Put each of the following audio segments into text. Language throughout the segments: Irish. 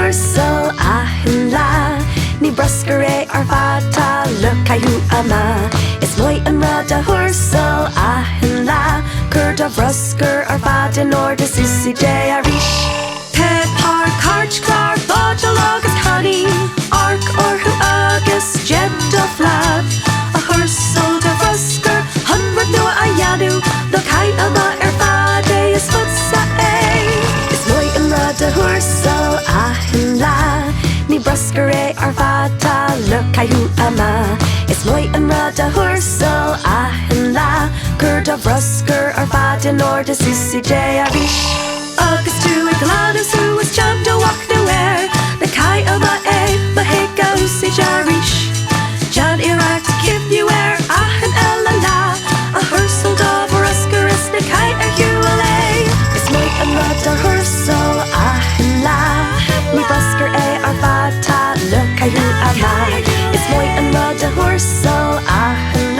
Athchúrsála achan ní bruscar ar fata le caitheamh. Is Maith Athchúrsála achan cuir bruscar ar fata nóir suas arís. Páipéar cairtchlár buidéil agus cannaí arc orthu agus phlean. Athchúrsála bruscar hunrad nua a dhéanamh le caitheamh ar fada is fusa Is Maith Athchúrsála achan ní bruscar ar fata le caitheamh. Is Maith Athchúrsála achan cuir bruscar ar fada nóir suas arís. Agus tú glanadh suas jump do mhachnamh le caitheamh mhachnamh arís. Jan iarracht cuimhneamh achan Athchúrsála bruscar is na uile. Is Maith Athchúrsála achan ní bruscar ar fata le caitheamh. Is Maith Athchúrsála achan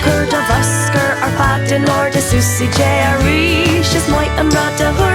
cuir bruscar ar fata nóir suas arís. Is Maith Athchúrsála